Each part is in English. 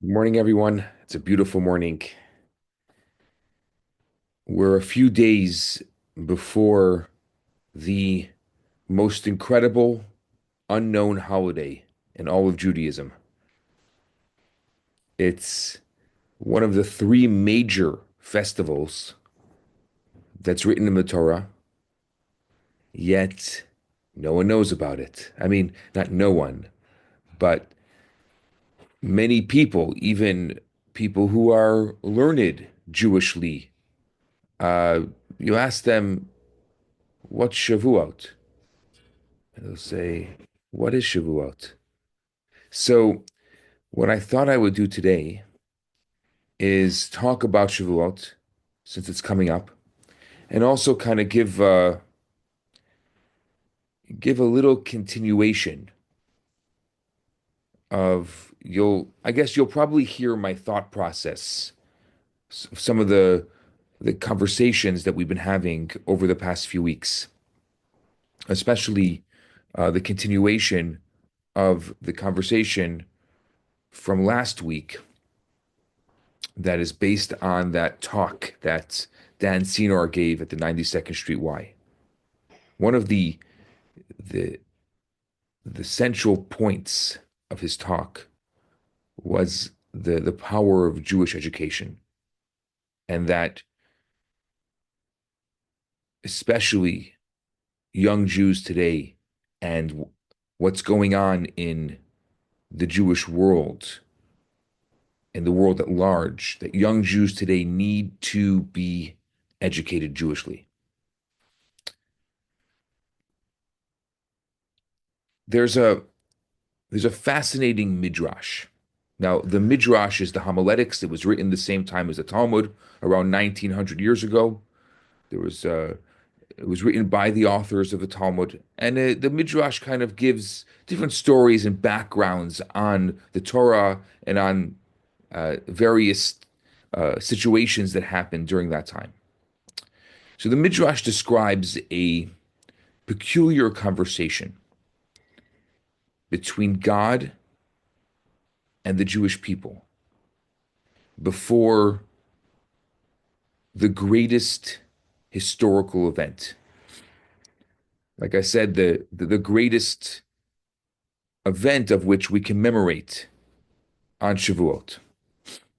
Good morning, everyone. It's a beautiful morning. We're a few days before the most incredible unknown holiday in all of Judaism. It's one of the three major festivals that's written in the Torah, yet no one knows about it. I mean, not no one, but many people, even people who are learned Jewishly, uh, you ask them, what's Shavuot? And they'll say, what is Shavuot? So, what I thought I would do today is talk about Shavuot, since it's coming up, and also kind of give a little continuation of I guess you'll probably hear my thought process, some of the conversations that we've been having over the past few weeks, especially the continuation of the conversation from last week that is based on that talk that Dan Senor gave at the 92nd Street Y. One of the the central points of his talk was the power of Jewish education, and that especially young Jews today and what's going on in the Jewish world, in the world at large, that young Jews today need to be educated Jewishly. There's a There's a fascinating Midrash. Now, the Midrash is the homiletics. It was written the same time as the Talmud, around 1900 years ago. There was it was written by the authors of the Talmud, and the Midrash kind of gives different stories and backgrounds on the Torah and on various situations that happened during that time. So the Midrash describes a peculiar conversation between God and the Jewish people before the greatest historical event. Like I said, the greatest event of which we commemorate on Shavuot,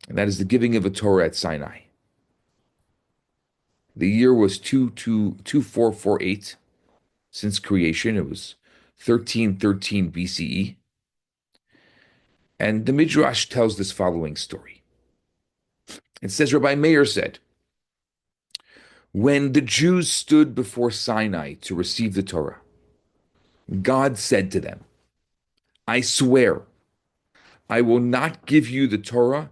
and that is the giving of a Torah at Sinai. The year was 2448 since creation. It was 1313 BCE. And the Midrash tells this following story. It says, Rabbi Meir said, when the Jews stood before Sinai to receive the Torah, God said to them, I swear, I will not give you the Torah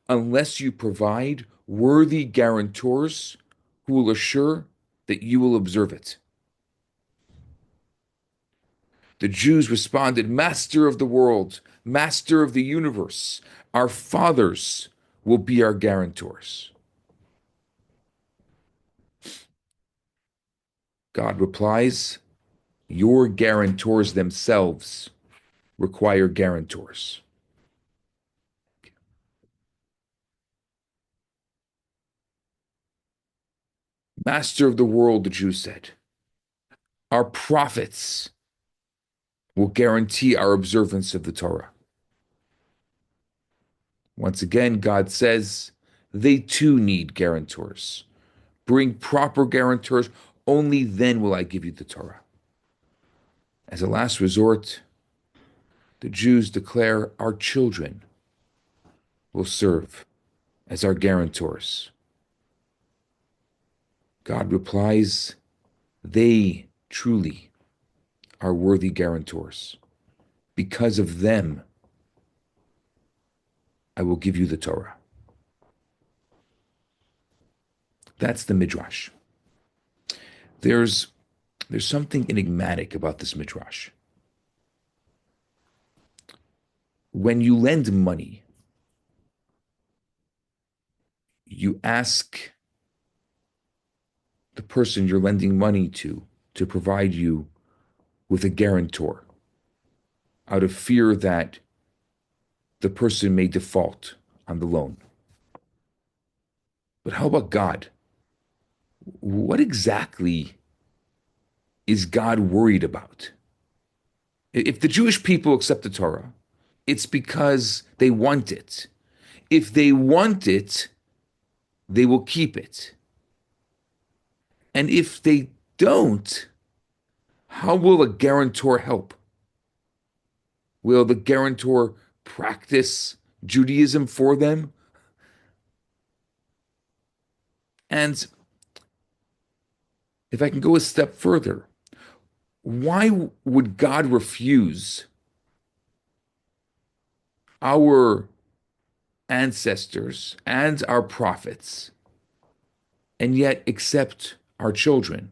unless you provide worthy guarantors who will assure that you will observe it. The Jews responded, Master of the world, Master of the universe, our fathers will be our guarantors. God replies, Your guarantors themselves require guarantors. Master of the world, the Jews said, our prophets will guarantee our observance of the Torah. Once again, God says they too need guarantors. Bring proper guarantors, only then will I give you the Torah. As a last resort, the Jews declare our children will serve as our guarantors. God replies, they truly are worthy guarantors. Because of them, I will give you the Torah. That's the Midrash. There's there's something enigmatic about this Midrash. When you lend money, you ask the person you're lending money to provide you with a guarantor out of fear that the person may default on the loan. But how about God? What exactly is God worried about? If the Jewish people accept the Torah, it's because they want it. If they want it, they will keep it. And if they don't, how will a guarantor help? Will the guarantor practice Judaism for them? And if I can go a step further, why would God refuse our ancestors and our prophets and yet accept our children?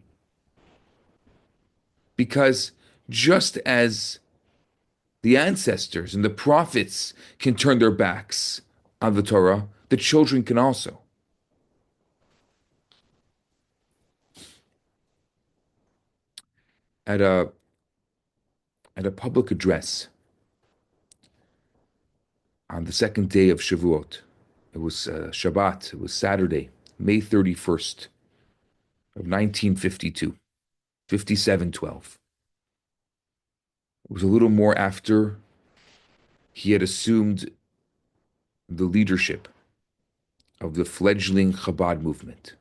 Because just as the ancestors and the prophets can turn their backs on the Torah, the children can also. At a at a public address on the second day of Shavuot, it was Shabbat, it was Saturday, May 31st of 1952, 5712. It was a little more after he had assumed the leadership of the fledgling Chabad movement.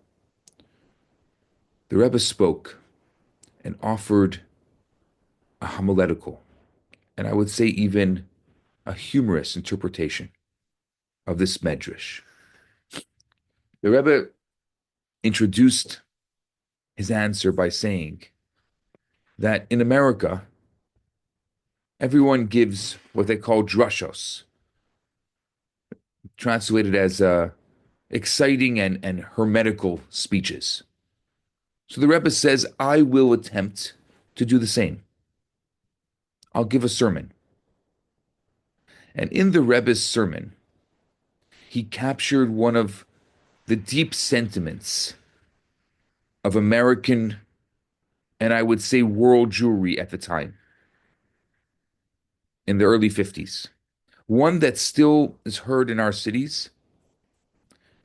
The Rebbe spoke and offered a homiletical, and I would say even a humorous interpretation of this Midrash. The Rebbe introduced his answer by saying that in America, everyone gives what they call drashos, translated as exciting and hermetical speeches. So the Rebbe says, I will attempt to do the same. I'll give a sermon. And in the Rebbe's sermon, he captured one of the deep sentiments of American and I would say world Jewry at the time, in the early 50s. One that still is heard in our cities,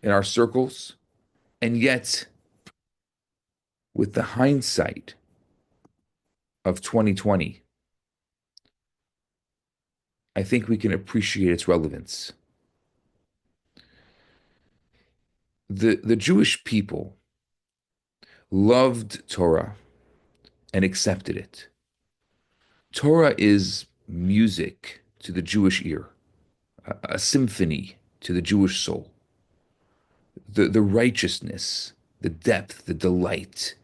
in our circles, and yet, with the hindsight of 2020, I think we can appreciate its relevance. The Jewish people loved Torah and accepted it. Torah is music to the Jewish ear, a symphony to the Jewish soul. The righteousness, the depth, the delight,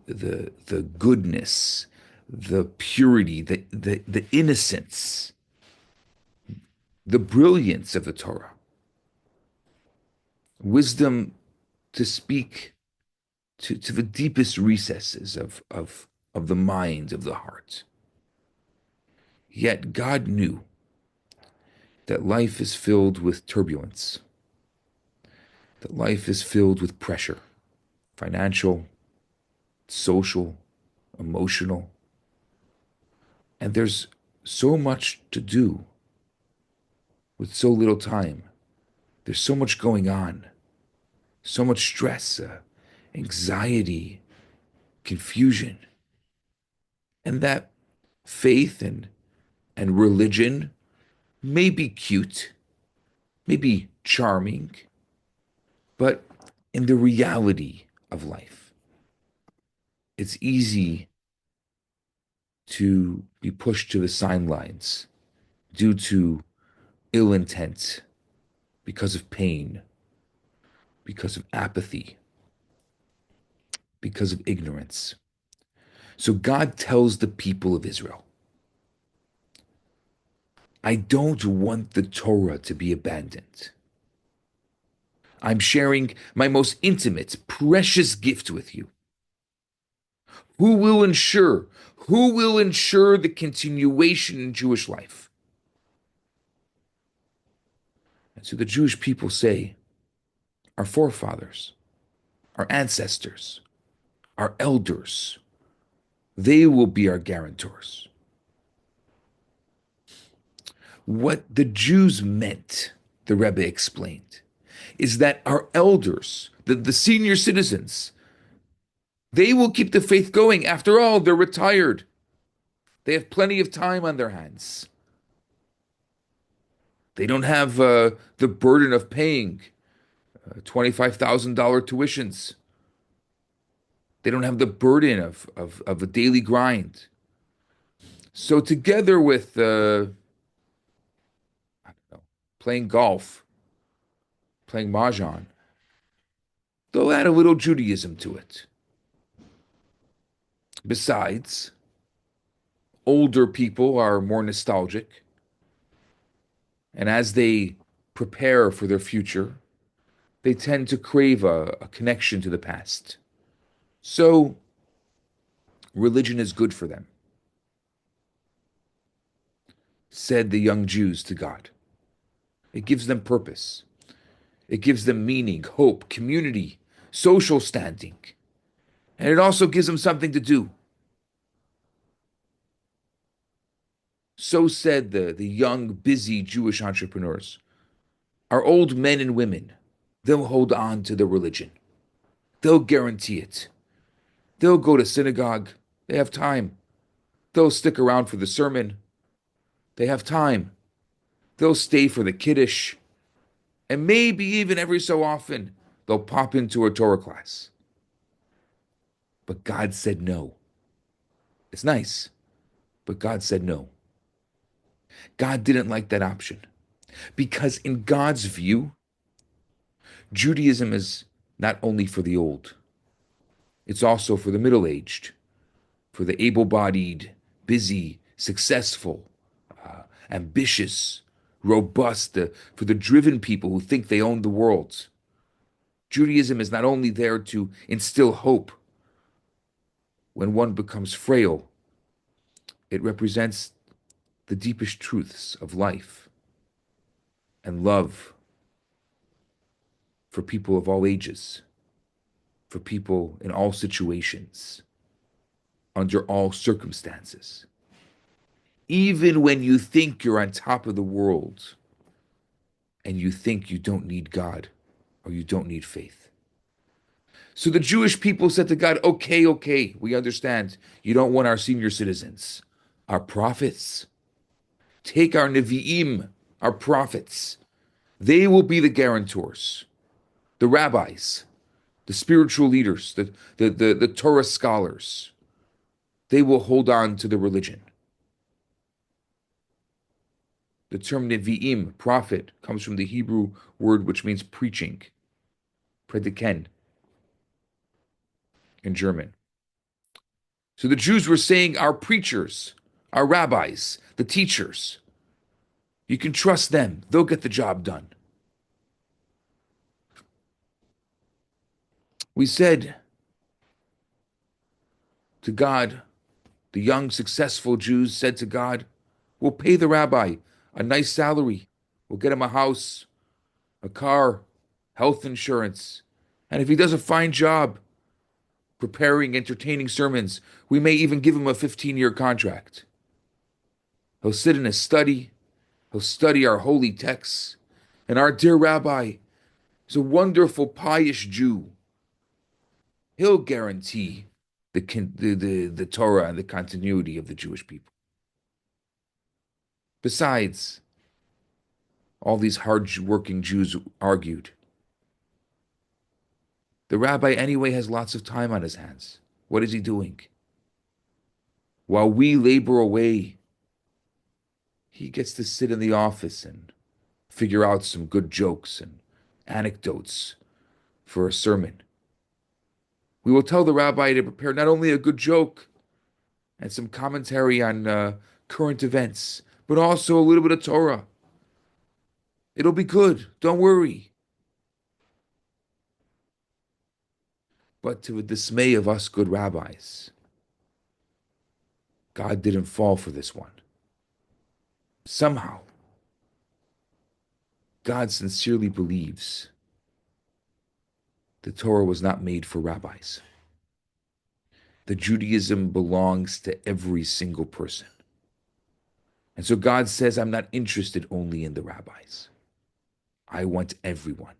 the goodness, the purity, the innocence, the brilliance of the Torah. Wisdom to speak to the deepest recesses of the mind, of the heart. Yet God knew that life is filled with turbulence, that life is filled with pressure, financial, social, emotional. And there's so much to do with so little time. There's so much going on, so much stress, anxiety, confusion. And that faith and religion may be cute, may be charming, but in the reality of life, it's easy to be pushed to the sidelines due to ill intent, because of pain, because of apathy, because of ignorance. So God tells the people of Israel, I don't want the Torah to be abandoned. I'm sharing my most intimate, precious gift with you. Who will ensure? Who will ensure the continuation in Jewish life? And so the Jewish people say, our forefathers, our ancestors, our elders, they will be our guarantors. What the Jews meant the Rebbe explained, is that our elders, the senior citizens, they will keep the faith going. After all, they're retired. They have plenty of time on their hands. They don't have the burden of paying $25,000 tuitions. They don't have the burden of a daily grind. So together with I don't know, playing golf, playing mahjong, they'll add a little Judaism to it. Besides, older people are more nostalgic, and as they prepare for their future, they tend to crave a connection to the past. So, religion is good for them, said the young Jews to God. It gives them purpose, it gives them meaning, hope, community, social standing, and it also gives them something to do. So said the young, busy Jewish entrepreneurs. Our old men and women, they'll hold on to their religion. They'll guarantee it. They'll go to synagogue. They have time. They'll stick around for the sermon. They have time. They'll stay for the kiddush. And maybe even every so often, they'll pop into a Torah class. But God said no. It's nice, but God said no. God didn't like that option. Because in God's view, Judaism is not only for the old, it's also for the middle-aged, for the able-bodied, busy, successful, ambitious, robust, for the driven people who think they own the world. Judaism is not only there to instill hope when one becomes frail, it represents the deepest truths of life and love for people of all ages, for people in all situations, under all circumstances. Even when you think you're on top of the world and you think you don't need God or you don't need faith. So the Jewish people said to God, okay, we understand. You don't want our senior citizens, our prophets. Take our Nevi'im, our prophets. They will be the guarantors, the rabbis, the spiritual leaders, the Torah scholars. They will hold on to the religion. The term Nevi'im, prophet, comes from the Hebrew word which means preaching, prediken, in German. So the Jews were saying, our preachers, our rabbis, the teachers, you can trust them. They'll get the job done. We said to God, the young, successful Jews said to God, we'll pay the rabbi a nice salary. We'll get him a house, a car, health insurance. And if he does a fine job preparing, entertaining sermons, we may even give him a 15-year contract. He'll sit in his study. He'll study our holy texts. And our dear rabbi is a wonderful, pious Jew. He'll guarantee the Torah and the continuity of the Jewish people. Besides, all these hard-working Jews argued, the rabbi anyway has lots of time on his hands. What is he doing? While we labor away, he gets to sit in the office and figure out some good jokes and anecdotes for a sermon. We will tell the rabbi to prepare not only a good joke and some commentary on current events, but also a little bit of Torah. It'll be good. Don't worry. But to the dismay of us good rabbis, God didn't fall for this one. Somehow, God sincerely believes the Torah was not made for rabbis. The Judaism belongs to every single person. And so God says, I'm not interested only in the rabbis. I want everyone.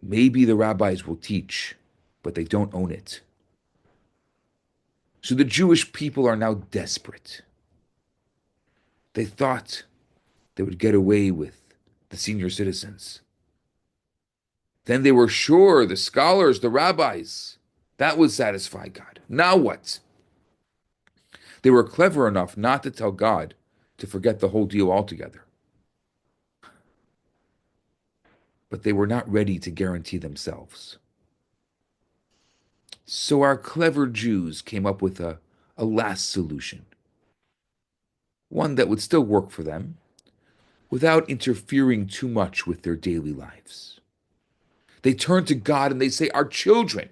Maybe the rabbis will teach, but they don't own it. So the Jewish people are now desperate. They thought they would get away with the senior citizens. Then they were sure the scholars, the rabbis, that would satisfy God. Now what? They were clever enough not to tell God to forget the whole deal altogether. But they were not ready to guarantee themselves. So our clever Jews came up with a last solution, one that would still work for them without interfering too much with their daily lives. They turn to God and they say, our children,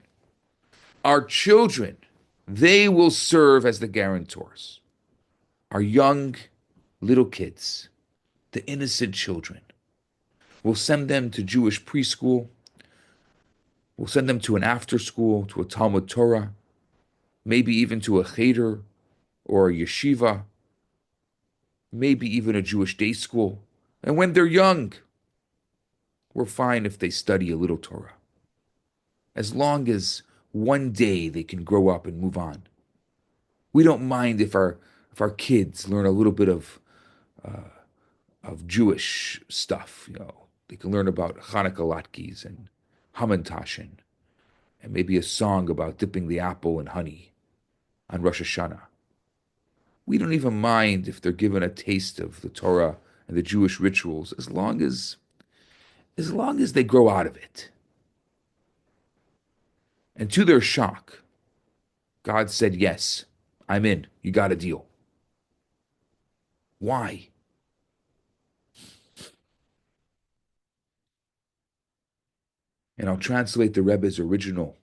they will serve as the guarantors. Our young little kids, the innocent children. We'll send them to Jewish preschool. We'll send them to an after school, to a Talmud Torah, maybe even to a cheder or a yeshiva, maybe even a Jewish day school. And when they're young, we're fine if they study a little Torah, as long as one day they can grow up and move on. We don't mind if our kids learn a little bit of Jewish stuff. They can learn about Hanukkah latkes and Hamantashen, and maybe a song about dipping the apple in honey on Rosh Hashanah. We don't even mind if they're given a taste of the Torah and the Jewish rituals, as long as they grow out of it. And to their shock, God said, yes, I'm in. You got a deal. Why? And I'll translate the Rebbe's original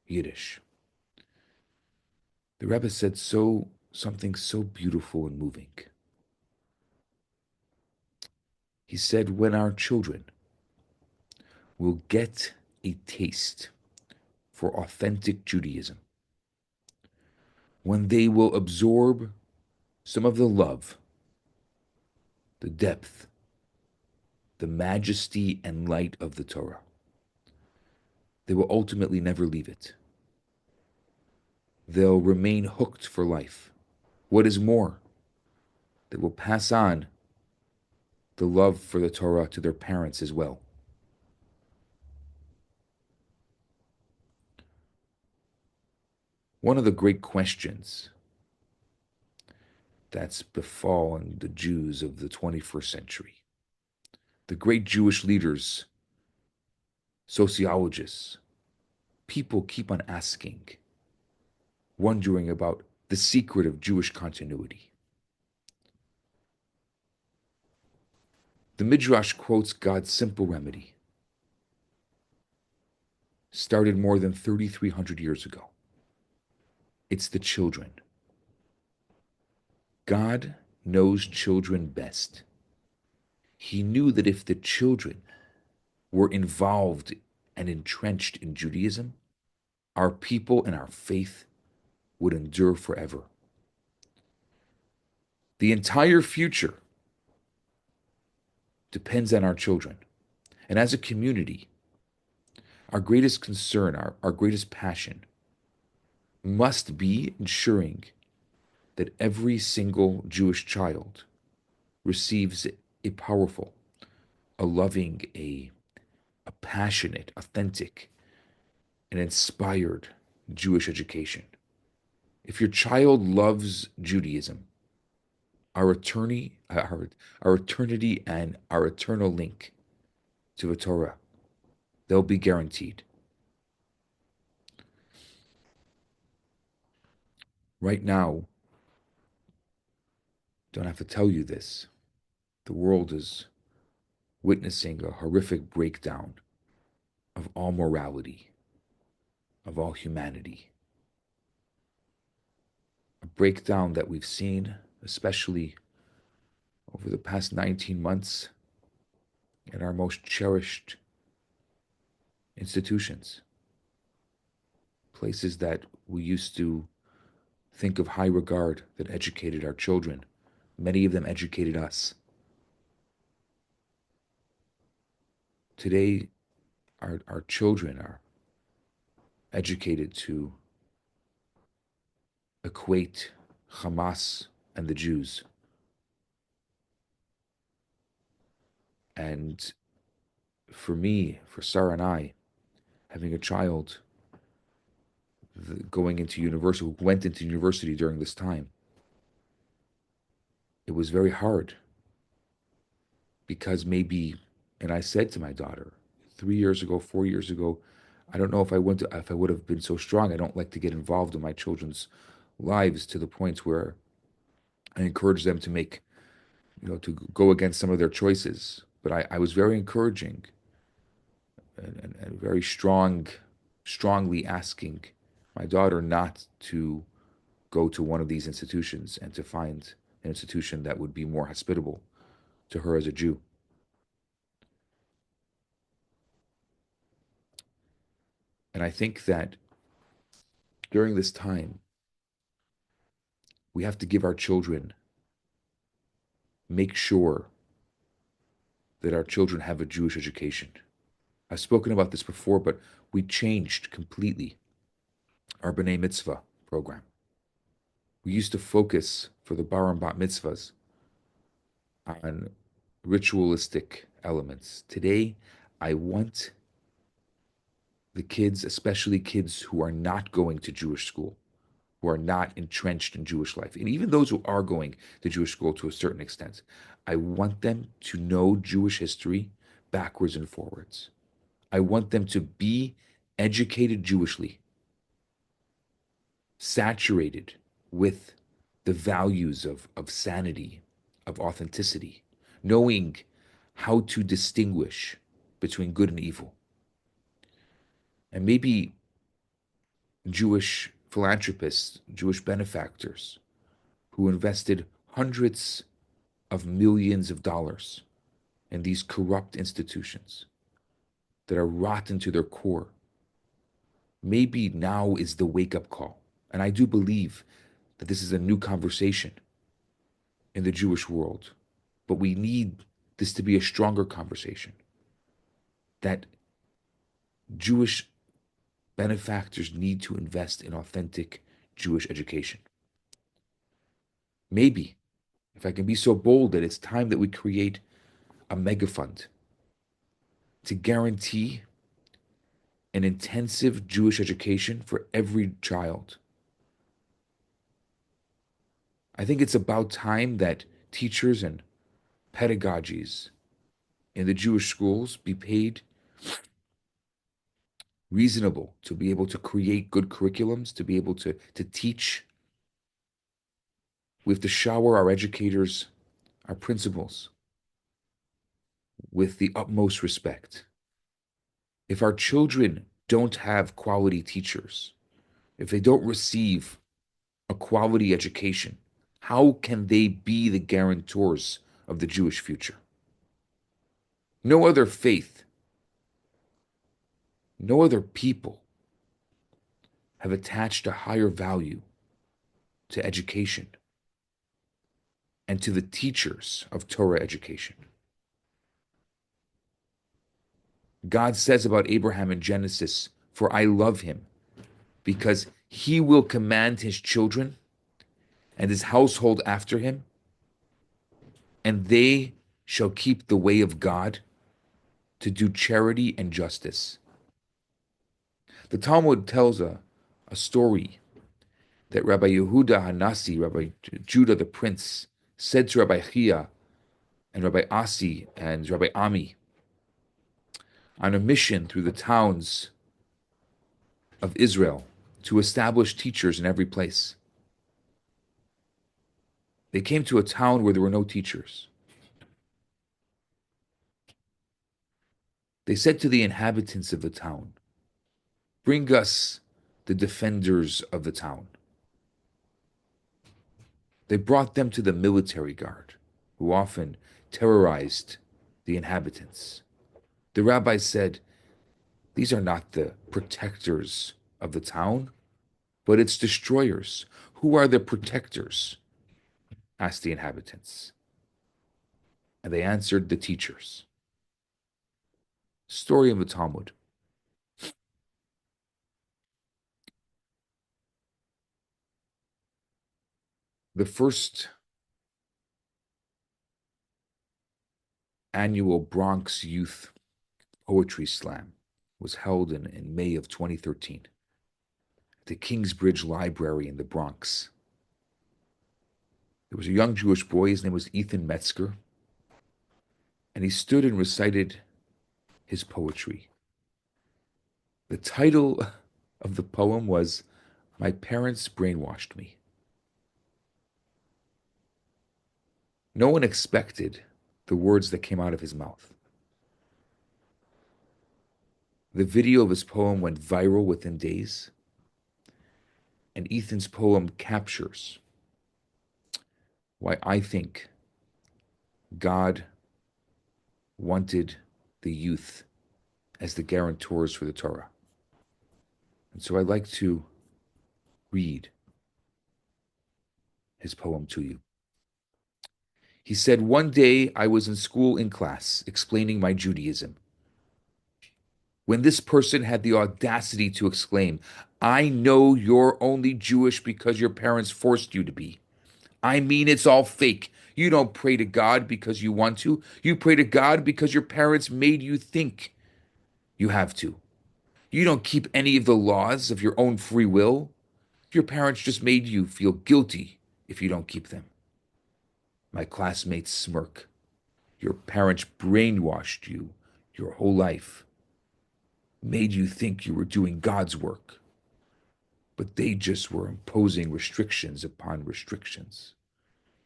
Yiddish. The Rebbe said something so beautiful and moving. He said, when our children will get a taste for authentic Judaism, when they will absorb some of the love, the depth, the majesty and light of the Torah, they will ultimately never leave it. They'll remain hooked for life. What is more, they will pass on the love for the Torah to their parents as well. One of the great questions that's befallen the Jews of the 21st century, the great Jewish leaders, sociologists, people keep on asking, wondering about the secret of Jewish continuity. The Midrash quotes God's simple remedy, started more than 3,300 years ago. It's the children. God knows children best. He knew that if the children were involved and entrenched in Judaism, our people and our faith would endure forever. The entire future depends on our children. And as a community, our greatest concern, our greatest passion must be ensuring that every single Jewish child receives a powerful, a loving, a passionate, authentic, and inspired Jewish education. If your child loves Judaism, our eternity and our eternal link to the Torah, they'll be guaranteed. Right now, don't have to tell you this, the world is witnessing a horrific breakdown of all morality, of all humanity. A breakdown that we've seen, especially over the past 19 months, in our most cherished institutions, places that we used to think of high regard, that educated our children. Many of them educated us. Today, our children are educated to equate Hamas and the Jews. And for me, for Sarah and I, having a child going into university, who went into university during this time, it was very hard because maybe, and I said to my daughter 3 years ago, 4 years ago, I don't know if I would have been so strong. I don't like to get involved in my children's lives to the point where I encourage them to make, to go against some of their choices. But I was very encouraging and very strongly asking my daughter not to go to one of these institutions and to find an institution that would be more hospitable to her as a Jew. And I think that during this time, we have to give our children, make sure that our children have a Jewish education. I've spoken about this before, but we changed completely our B'nai Mitzvah program. We used to focus for the bar and bat mitzvahs on ritualistic elements. Today, I want the kids, especially kids who are not going to Jewish school, who are not entrenched in Jewish life, and even those who are going to Jewish school to a certain extent, I want them to know Jewish history backwards and forwards. I want them to be educated Jewishly, saturated with the values of sanity, of authenticity, knowing how to distinguish between good and evil. And maybe Jewish philanthropists, Jewish benefactors who invested hundreds of millions of dollars in these corrupt institutions that are rotten to their core. Maybe now is the wake-up call. And I do believe that this is a new conversation in the Jewish world. But we need this to be a stronger conversation. That Jewish benefactors need to invest in authentic Jewish education. Maybe, if I can be so bold, that it's time that we create a mega fund to guarantee an intensive Jewish education for every child. I think it's about time that teachers and pedagogies in the Jewish schools be paid reasonable to be able to create good curriculums, to be able to teach. We have to shower our educators, our principals, with the utmost respect. If our children don't have quality teachers, if they don't receive a quality education, how can they be the guarantors of the Jewish future? No other faith, no other people have attached a higher value to education and to the teachers of Torah education. God says about Abraham in Genesis, "For I love him, because he will command his children and his household after him, and they shall keep the way of God to do charity and justice." The Talmud tells a story that Rabbi Yehuda Hanasi, Rabbi Judah the prince, said to Rabbi Chia and Rabbi Asi and Rabbi Ami on a mission through the towns of Israel to establish teachers in every place. They came to a town where there were no teachers. They said to the inhabitants of the town, "Bring us the defenders of the town." They brought them to the military guard, who often terrorized the inhabitants. The rabbi said, "These are not the protectors of the town, but its destroyers." "Who are the protectors?" asked the inhabitants. And they answered, "The teachers." Story of the Talmud. The first annual Bronx Youth Poetry Slam was held in May of 2013 at the Kingsbridge Library in the Bronx. There was a young Jewish boy, his name was Ethan Metzger, and he stood and recited his poetry. The title of the poem was My Parents Brainwashed Me. No one expected the words that came out of his mouth. The video of his poem went viral within days, and Ethan's poem captures why I think God wanted the youth as the guarantors for the Torah. And so I'd like to read his poem to you. He said, one day I was in school in class explaining my Judaism, when this person had the audacity to exclaim, I know you're only Jewish because your parents forced you to be. I mean, it's all fake. You don't pray to God because you want to. You pray to God because your parents made you think you have to. You don't keep any of the laws of your own free will. Your parents just made you feel guilty if you don't keep them. My classmates smirk. Your parents brainwashed you your whole life, made you think you were doing God's work, but they just were imposing restrictions upon restrictions.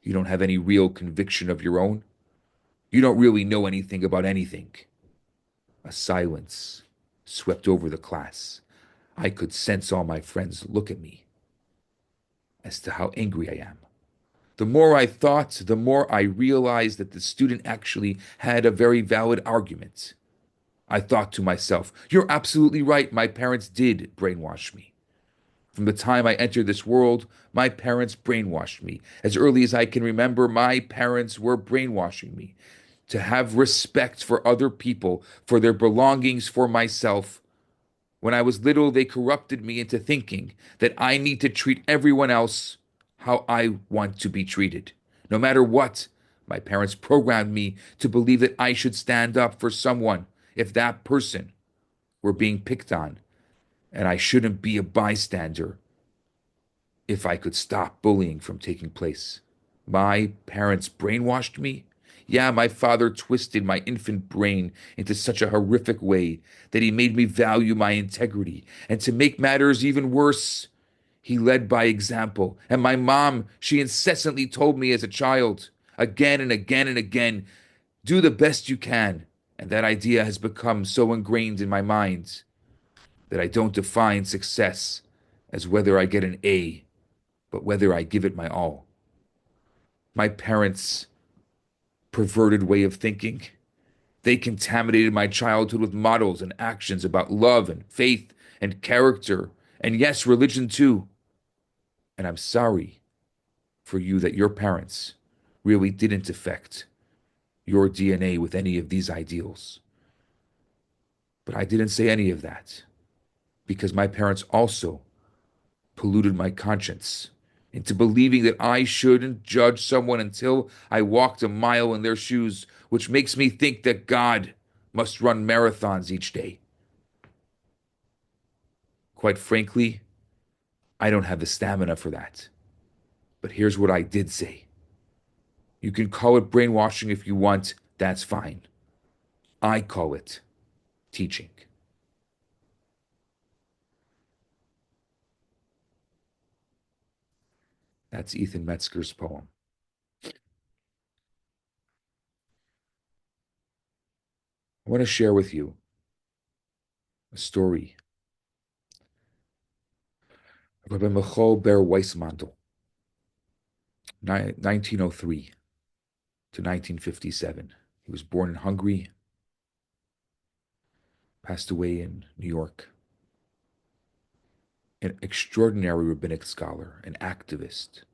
You don't have any real conviction of your own. You don't really know anything about anything. A silence swept over the class. I could sense all my friends look at me as to how angry I am. The more I thought, the more I realized that the student actually had a very valid argument. I thought to myself, you're absolutely right. My parents did brainwash me. From the time I entered this world, my parents brainwashed me. As early as I can remember, my parents were brainwashing me to have respect for other people, for their belongings, for myself. When I was little, they corrupted me into thinking that I need to treat everyone else how I want to be treated. No matter what, my parents programmed me to believe that I should stand up for someone if that person were being picked on, and I shouldn't be a bystander if I could stop bullying from taking place. My parents brainwashed me. Yeah, my father twisted my infant brain into such a horrific way that he made me value my integrity. And to make matters even worse, he led by example. And my mom, she incessantly told me as a child, again and again and again, do the best you can. And that idea has become so ingrained in my mind that I don't define success as whether I get an A, but whether I give it my all. My parents' perverted way of thinking, they contaminated my childhood with models and actions about love and faith and character, and yes, religion too. And I'm sorry for you that your parents really didn't affect your DNA with any of these ideals. But I didn't say any of that because my parents also polluted my conscience into believing that I shouldn't judge someone until I walked a mile in their shoes, which makes me think that God must run marathons each day. Quite frankly, I don't have the stamina for that. But here's what I did say. You can call it brainwashing if you want, that's fine. I call it teaching. That's Ethan Metzger's poem. I want to share with you a story of Rabbi Michal Ber Weissmandel, 1903 to 1957. He was born in Hungary, passed away in New York. An extraordinary rabbinic scholar, an activist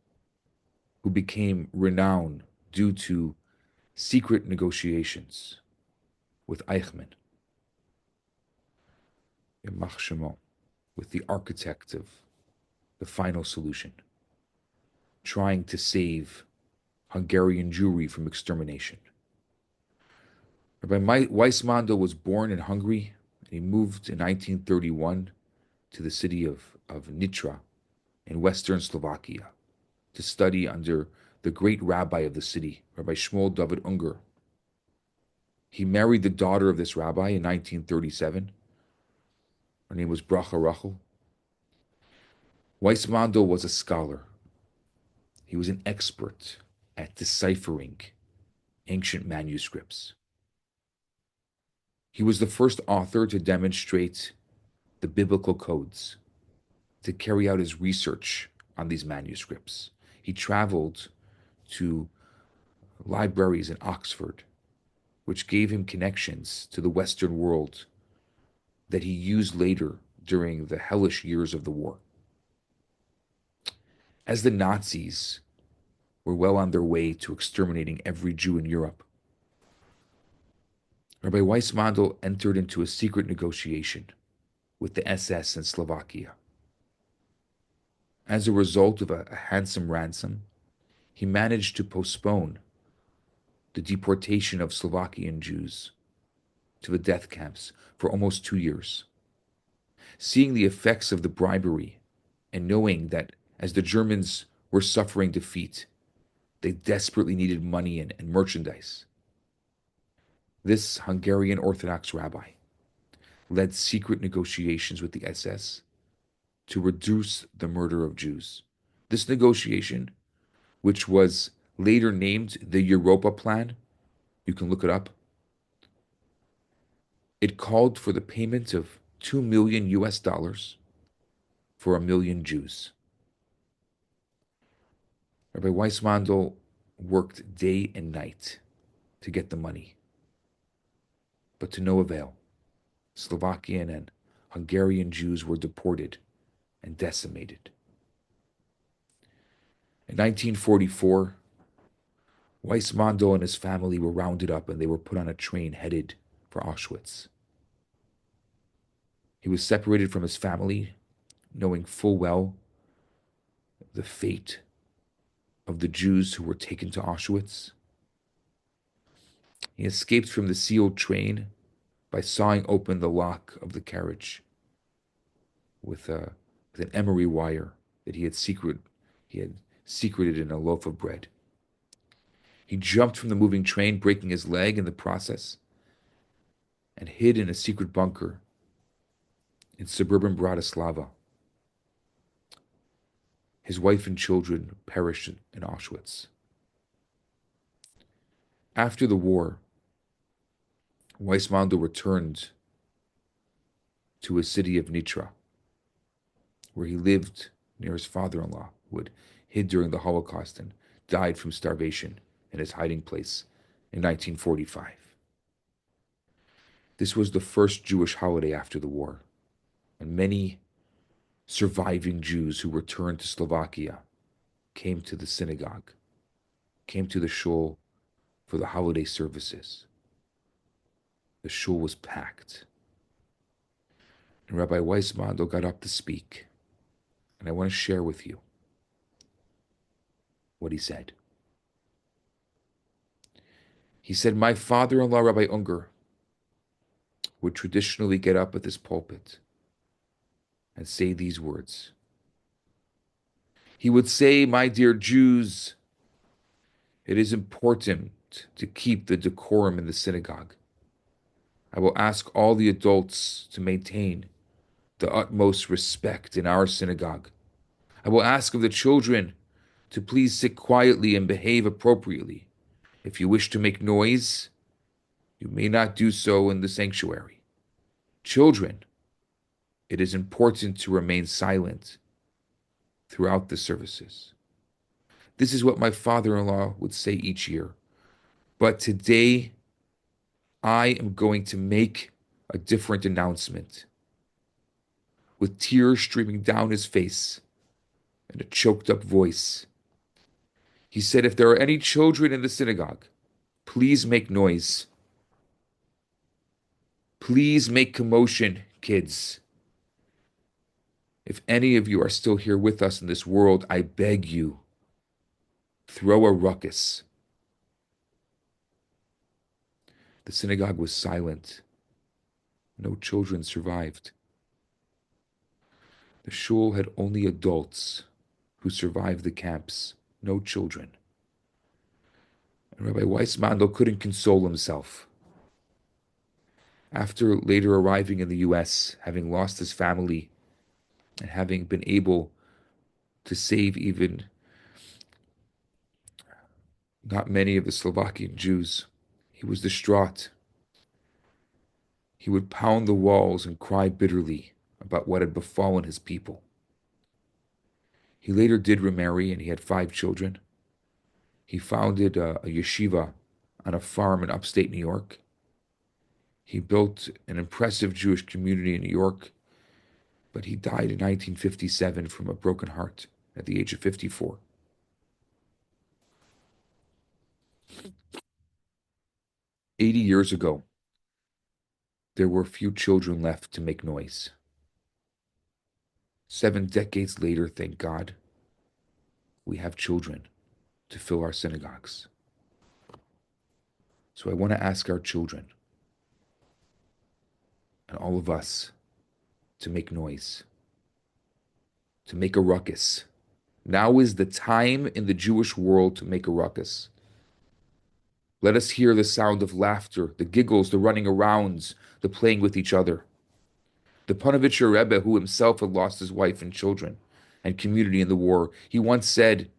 who became renowned due to secret negotiations with Eichmann. Imach with the architect of the final solution, trying to save Hungarian Jewry from extermination. Rabbi Weissmandl was born in Hungary, and he moved in 1931 to the city of Nitra in western Slovakia to study under the great rabbi of the city, Rabbi Shmuel David Unger. He married the daughter of this rabbi in 1937. Her name was Bracha Rachel. Weissmandl was a scholar. He was an expert at deciphering ancient manuscripts. He was the first author to demonstrate the biblical codes, to carry out his research on these manuscripts. He traveled to libraries in Oxford, which gave him connections to the Western world that he used later during the hellish years of the war. As the Nazis were well on their way to exterminating every Jew in Europe, Rabbi Weissmandl entered into a secret negotiation with the SS in Slovakia. As a result of a handsome ransom, he managed to postpone the deportation of Slovakian Jews to the death camps for almost 2 years. Seeing the effects of the bribery and knowing that as the Germans were suffering defeat, they desperately needed money and merchandise, this Hungarian Orthodox rabbi led secret negotiations with the SS to reduce the murder of Jews. This negotiation, which was later named the Europa Plan, you can look it up, it called for the payment of 2 million US dollars for 1 million Jews. Rabbi Weissmandl worked day and night to get the money, but to no avail. Slovakian and Hungarian Jews were deported and decimated. In 1944, Weissmandl and his family were rounded up and they were put on a train headed for Auschwitz. He was separated from his family, knowing full well the fate of the Jews who were taken to Auschwitz. He escaped from the sealed train by sawing open the lock of the carriage with an emery wire that he had secreted in a loaf of bread. He jumped from the moving train, breaking his leg in the process, and hid in a secret bunker in suburban Bratislava. His wife and children perished in Auschwitz. After the war, Weissmandl returned to his city of Nitra, where he lived near his father-in-law, who had hid during the Holocaust and died from starvation in his hiding place in 1945. This was the first Jewish holiday after the war, and many surviving Jews who returned to Slovakia came to the synagogue, came to the shul for the holiday services. The shul was packed. And Rabbi Weissmandl got up to speak, and I want to share with you what he said. He said, my father-in-law, Rabbi Unger, would traditionally get up at this pulpit and say these words. He would say, my dear Jews, it is important to keep the decorum in the synagogue. I will ask all the adults to maintain the utmost respect in our synagogue. I will ask of the children to please sit quietly and behave appropriately. If you wish to make noise, you may not do so in the sanctuary. Children, it is important to remain silent throughout the services. This is what my father-in-law would say each year. But today, I am going to make a different announcement. With tears streaming down his face and a choked-up voice, he said, if there are any children in the synagogue, please make noise. Please make commotion, kids. If any of you are still here with us in this world, I beg you, throw a ruckus. The synagogue was silent. No children survived. The shul had only adults who survived the camps, no children. And Rabbi Weissmandel couldn't console himself. After later arriving in the US, having lost his family, and having been able to save even not many of the Slovakian Jews, he was distraught. He would pound the walls and cry bitterly about what had befallen his people. He later did remarry, and he had 5 children. He founded a yeshiva on a farm in upstate New York. He built an impressive Jewish community in New York, but he died in 1957 from a broken heart at the age of 54. "80 years ago, there were few children left to make noise. 7 decades later, thank God, we have children to fill our synagogues. So I want to ask our children and all of us to make noise, to make a ruckus. Now is the time in the Jewish world to make a ruckus. Let us hear the sound of laughter, the giggles, the running arounds, the playing with each other. The Lubavitcher Rebbe, who himself had lost his wife and children and community in the war, he once said,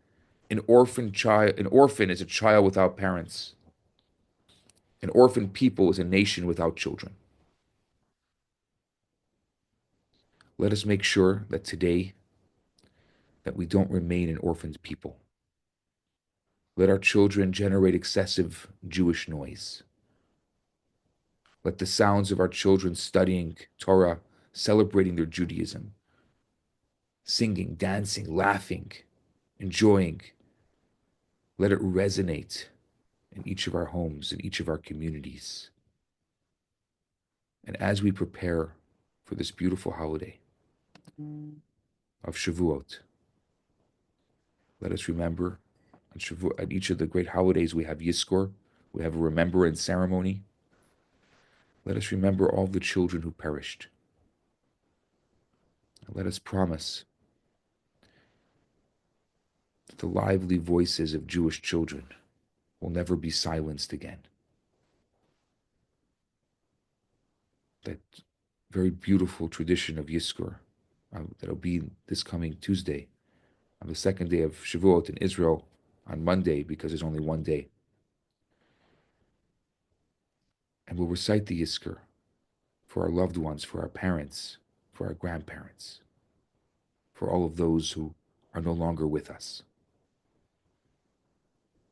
an orphan is a child without parents. An orphan people is a nation without children. Let us make sure that today that we don't remain an orphaned people. Let our children generate excessive Jewish noise. Let the sounds of our children studying Torah, celebrating their Judaism, singing, dancing, laughing, enjoying, let it resonate in each of our homes, in each of our communities. And as we prepare for this beautiful holiday of Shavuot, let us remember on Shavuot, at each of the great holidays we have Yizkor, we have a remembrance ceremony. Let us remember all the children who perished. And let us promise that the lively voices of Jewish children will never be silenced again. That very beautiful tradition of Yizkor, that'll be this coming Tuesday, on the second day of Shavuot in Israel, on Monday, because there's only one day. And we'll recite the Yizkor for our loved ones, for our parents, for our grandparents, for all of those who are no longer with us.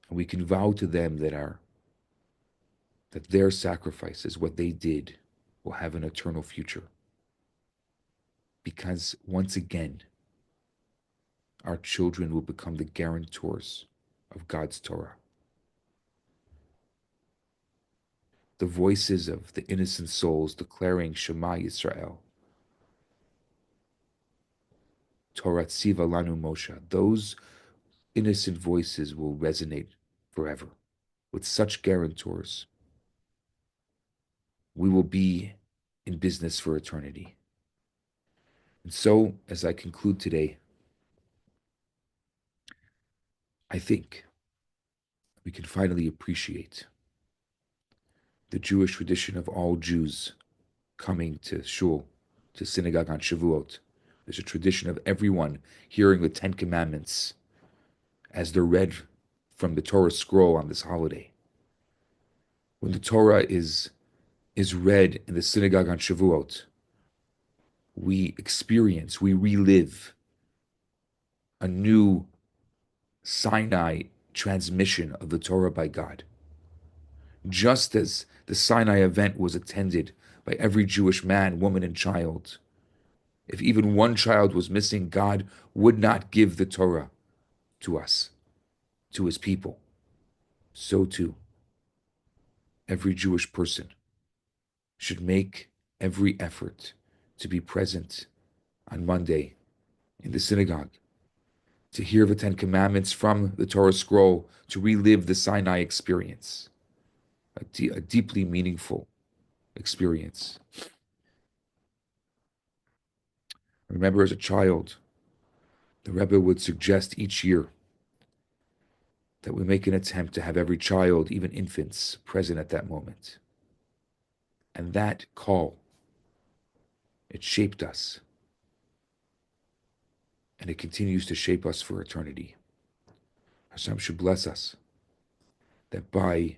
And we can vow to them that their sacrifices, what they did, will have an eternal future. Because once again, our children will become the guarantors of God's Torah. The voices of the innocent souls declaring Shema Yisrael, Torah Tziva Lanu Moshe, those innocent voices will resonate forever. With such guarantors, we will be in business for eternity. And so, as I conclude today, I think we can finally appreciate the Jewish tradition of all Jews coming to shul, to synagogue on Shavuot. There's a tradition of everyone hearing the 10 Commandments as they're read from the Torah scroll on this holiday. When the Torah is read in the synagogue on Shavuot, we experience, we relive a new Sinai transmission of the Torah by God. Just as the Sinai event was attended by every Jewish man, woman, and child, if even one child was missing, God would not give the Torah to us, to his people. So too, every Jewish person should make every effort to be present on Monday in the synagogue, to hear the Ten Commandments from the Torah scroll, to relive the Sinai experience, a deeply meaningful experience. I remember as a child, the Rebbe would suggest each year that we make an attempt to have every child, even infants, present at that moment. And that call, it shaped us, and it continues to shape us for eternity. Hashem should bless us that by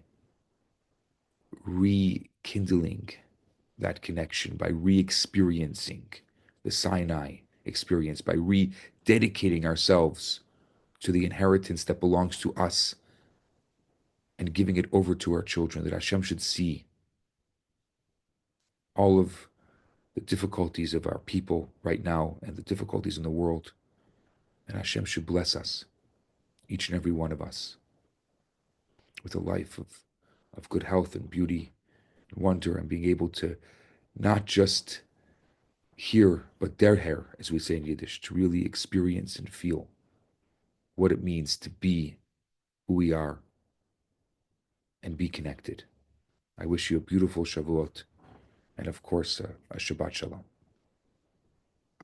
rekindling that connection, by re-experiencing the Sinai experience, by rededicating ourselves to the inheritance that belongs to us and giving it over to our children, that Hashem should see all of the difficulties of our people right now and the difficulties in the world. And Hashem should bless us, each and every one of us, with a life of good health and beauty and wonder, and being able to not just hear, but der Herr, as we say in Yiddish, to really experience and feel what it means to be who we are and be connected. I wish you a beautiful Shavuot and, of course, a Shabbat Shalom.